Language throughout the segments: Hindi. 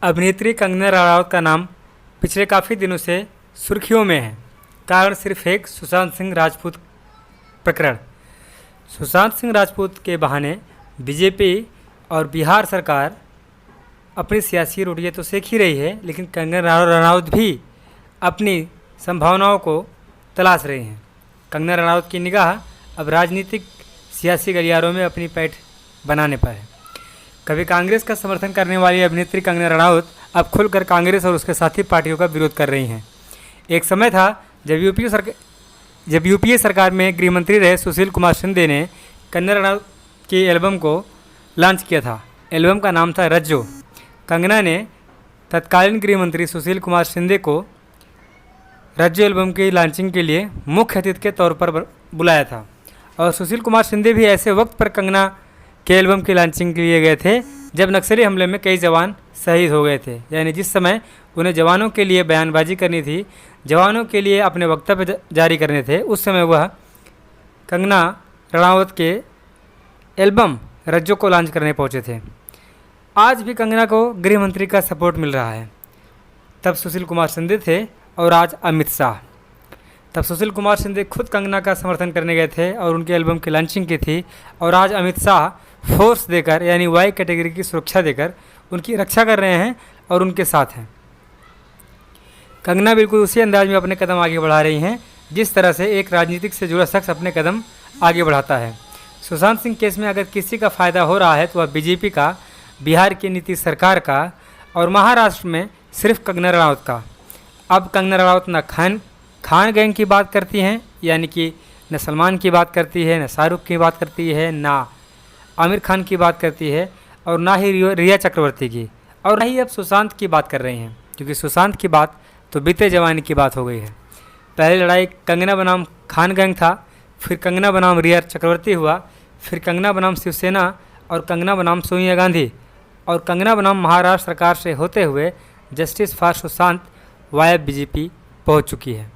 अभिनेत्री कंगना रनावत का नाम पिछले काफ़ी दिनों से सुर्खियों में है। कारण सिर्फ एक सुशांत सिंह राजपूत प्रकरण। सुशांत सिंह राजपूत के बहाने बीजेपी और बिहार सरकार अपनी सियासी रोटियां तो सेक ही रही है, लेकिन कंगना रनावत भी अपनी संभावनाओं को तलाश रही हैं। कंगना रनावत की निगाह अब राजनीतिक सियासी गलियारों में अपनी पैठ बनाने पर है। कभी कांग्रेस का समर्थन करने वाली अभिनेत्री कंगना रनावत अब खुलकर कांग्रेस और उसके साथी पार्टियों का विरोध कर रही हैं। एक समय था जब यूपीए सरकार में गृह मंत्री रहे सुशील कुमार शिंदे ने कंगना रनावत की एल्बम को लॉन्च किया था। एल्बम का नाम था रज्जो। कंगना ने तत्कालीन गृह मंत्री सुशील कुमार शिंदे को रज्जो एल्बम की लॉन्चिंग के लिए मुख्य अतिथि के तौर पर बुलाया था और सुशील कुमार शिंदे भी ऐसे वक्त पर कंगना के एल्बम की लॉन्चिंग के लिए गए थे जब नक्सली हमले में कई जवान शहीद हो गए थे। यानी जिस समय उन्हें जवानों के लिए बयानबाजी करनी थी, जवानों के लिए अपने वक्तव्य जारी करने थे, उस समय वह कंगना रनावत के एल्बम रज्जो को लॉन्च करने पहुंचे थे। आज भी कंगना को गृह मंत्री का सपोर्ट मिल रहा है। तब सुशील कुमार शिंदे थे और आज अमित शाह। तब सुशील कुमार शिंदे खुद कंगना का समर्थन करने गए थे और उनके एल्बम की लॉन्चिंग की थी, और आज अमित शाह फोर्स देकर यानी वाई कैटेगरी की सुरक्षा देकर उनकी रक्षा कर रहे हैं और उनके साथ हैं। कंगना बिल्कुल उसी अंदाज में अपने कदम आगे बढ़ा रही हैं जिस तरह से एक राजनीतिक से जुड़ा शख्स अपने कदम आगे बढ़ाता है। सुशांत सिंह केस में अगर किसी का फ़ायदा हो रहा है तो वह बीजेपी का, बिहार की नीतीश सरकार का और महाराष्ट्र में सिर्फ कंगना रनावत का। अब कंगना रनावत न खान गैंग की बात करती हैं, यानी कि न सलमान की बात करती है, न शाहरुख की बात करती है, ना आमिर खान की बात करती है, और ना ही रिया चक्रवर्ती की, और ना ही अब सुशांत की बात कर रही हैं, क्योंकि सुशांत की बात तो बीते जमाने की बात हो गई है। पहले लड़ाई कंगना बनाम खान गैंग था, फिर कंगना बनाम रिया चक्रवर्ती हुआ, फिर कंगना बनाम शिवसेना और कंगना बनाम सोनिया गांधी, और कंगना बनाम महाराष्ट्र सरकार से होते हुए justice for Sushant via BJP पहुँच चुकी है।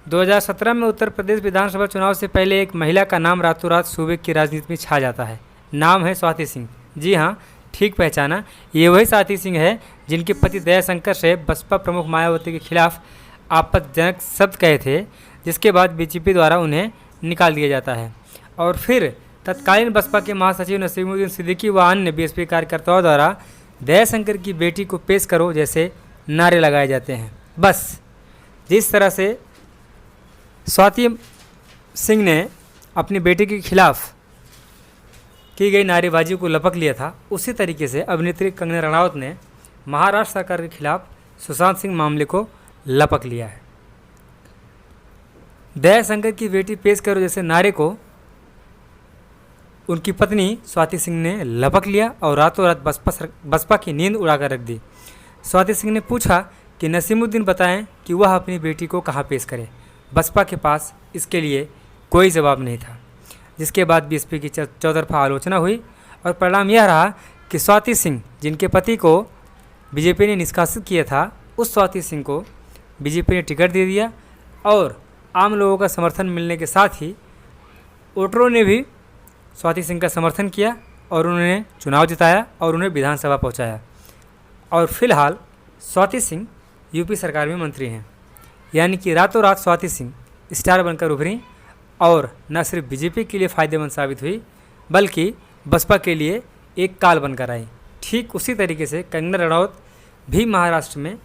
2017 में उत्तर प्रदेश विधानसभा चुनाव से पहले एक महिला का नाम रातों रात सूबे की राजनीति में छा जाता है। नाम है स्वाति सिंह। जी हाँ, ठीक पहचाना, ये वही स्वाति सिंह है जिनके पति दयाशंकर से बसपा प्रमुख मायावती के खिलाफ आपत्तिजनक शब्द कहे थे, जिसके बाद बीजेपी द्वारा उन्हें निकाल दिया जाता है। और फिर तत्कालीन बसपा के महासचिव नसीमुद्दीन सिद्दीकी व अन्य बीएसपी कार्यकर्ताओं द्वारा दयाशंकर की बेटी को पेश करो जैसे नारे लगाए जाते हैं। बस जिस तरह से स्वाति सिंह ने अपनी बेटी के खिलाफ की गई नारेबाजी को लपक लिया था, उसी तरीके से अभिनेत्री कंगना रनावत ने महाराष्ट्र सरकार के खिलाफ सुशांत सिंह मामले को लपक लिया है। दयाशंकर की बेटी पेश करो जैसे नारे को उनकी पत्नी स्वाति सिंह ने लपक लिया और रातों रात बसपा की नींद उड़ाकर रख दी। स्वाति सिंह ने पूछा कि नसीमुद्दीन बताएं कि वह अपनी बेटी को कहाँ पेश करे। बसपा के पास इसके लिए कोई जवाब नहीं था, जिसके बाद बीएसपी की चौतरफा आलोचना हुई और परिणाम यह रहा कि स्वाति सिंह, जिनके पति को बीजेपी ने निष्कासित किया था, उस स्वाति सिंह को बीजेपी ने टिकट दे दिया और आम लोगों का समर्थन मिलने के साथ ही वोटरों ने भी स्वाति सिंह का समर्थन किया और उन्होंने चुनाव जिताया और उन्हें विधानसभा पहुंचाया। और फिलहाल स्वाति सिंह यूपी सरकार में मंत्री हैं। यानी कि रातों रात स्वाति सिंह स्टार बनकर उभरी और न सिर्फ बीजेपी के लिए फ़ायदेमंद साबित हुई, बल्कि बसपा के लिए एक काल बनकर आई। ठीक उसी तरीके से कंगना रनावत भी महाराष्ट्र में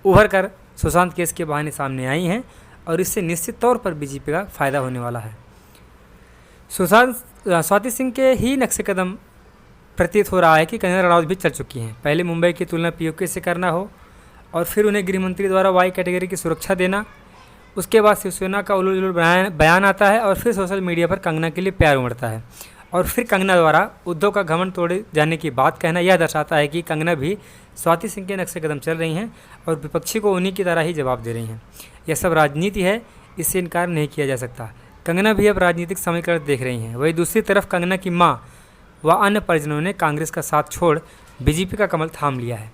उभर कर सुशांत केस के बहाने सामने आई हैं और इससे निश्चित तौर पर बीजेपी का फ़ायदा होने वाला है। स्वाति सिंह के ही नक्शे कदम प्रतीत हो रहा है कि कंगना रनावत भी चल चुकी हैं। पहले मुंबई की तुलना पीओके से करना हो और फिर उन्हें गृह मंत्री द्वारा वाई कैटेगरी की सुरक्षा देना, उसके बाद शिवसेना का उलूल जुलूल बयान आता है और फिर सोशल मीडिया पर कंगना के लिए प्यार उमड़ता है और फिर कंगना द्वारा उद्धव का घमंड तोड़े जाने की बात कहना यह दर्शाता है कि कंगना भी स्वाति सिंह के नक्शे कदम चल रही हैं और विपक्षी को उन्हीं की तरह ही जवाब दे रही हैं। यह सब राजनीति है, इससे इनकार नहीं किया जा सकता। कंगना भी अब राजनीतिक समीकरण देख रही हैं। वहीं दूसरी तरफ कंगना की मां व अन्य परिजनों ने कांग्रेस का साथ छोड़ बीजेपी का कमल थाम लिया है।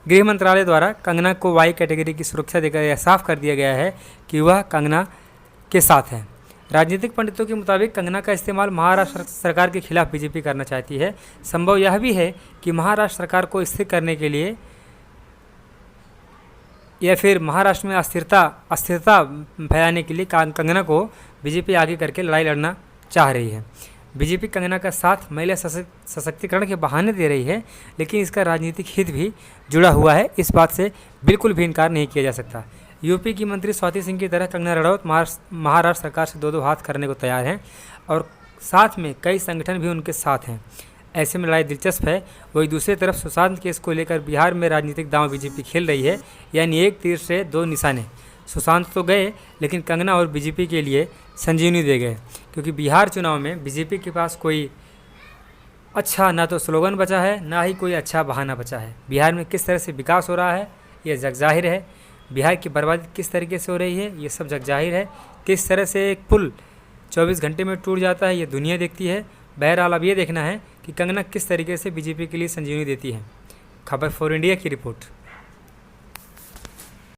गृह मंत्रालय द्वारा कंगना को वाई कैटेगरी की सुरक्षा देकर यह साफ कर दिया गया है कि वह कंगना के साथ है। राजनीतिक पंडितों के मुताबिक कंगना का इस्तेमाल महाराष्ट्र सरकार के खिलाफ बीजेपी करना चाहती है। संभव यह भी है कि महाराष्ट्र सरकार को स्थिर करने के लिए या फिर महाराष्ट्र में अस्थिरता फैलाने के लिए कंगना को बीजेपी आगे करके लड़ाई लड़ना चाह रही है। बीजेपी कंगना का साथ महिला सशक्तिकरण के बहाने दे रही है, लेकिन इसका राजनीतिक हित भी जुड़ा हुआ है। इस बात से बिल्कुल भी इनकार नहीं किया जा सकता। यूपी की मंत्री स्वाति सिंह की तरह कंगना रनौत महाराष्ट्र सरकार से दो हाथ करने को तैयार हैं और साथ में कई संगठन भी उनके साथ हैं। ऐसे में लड़ाई दिलचस्प है। वही दूसरी तरफ सुशांत केस को लेकर बिहार में राजनीतिक दांव बीजेपी खेल रही है, यानी एक तीर से दो निशाने। सुशांत तो गए, लेकिन कंगना और बीजेपी के लिए संजीवनी दे गए, क्योंकि बिहार चुनाव में बीजेपी के पास कोई अच्छा ना तो स्लोगन बचा है, ना ही कोई अच्छा बहाना बचा है। बिहार में किस तरह से विकास हो रहा है ये जगजाहिर है। बिहार की बर्बादी किस तरीके से हो रही है ये सब जगजाहिर है। किस तरह से एक पुल 24 घंटे में टूट जाता है ये दुनिया देखती है। बहरहाल अब ये देखना है कि कंगना किस तरीके से बीजेपी के लिए संजीवनी देती है। खबर फॉर इंडिया की रिपोर्ट।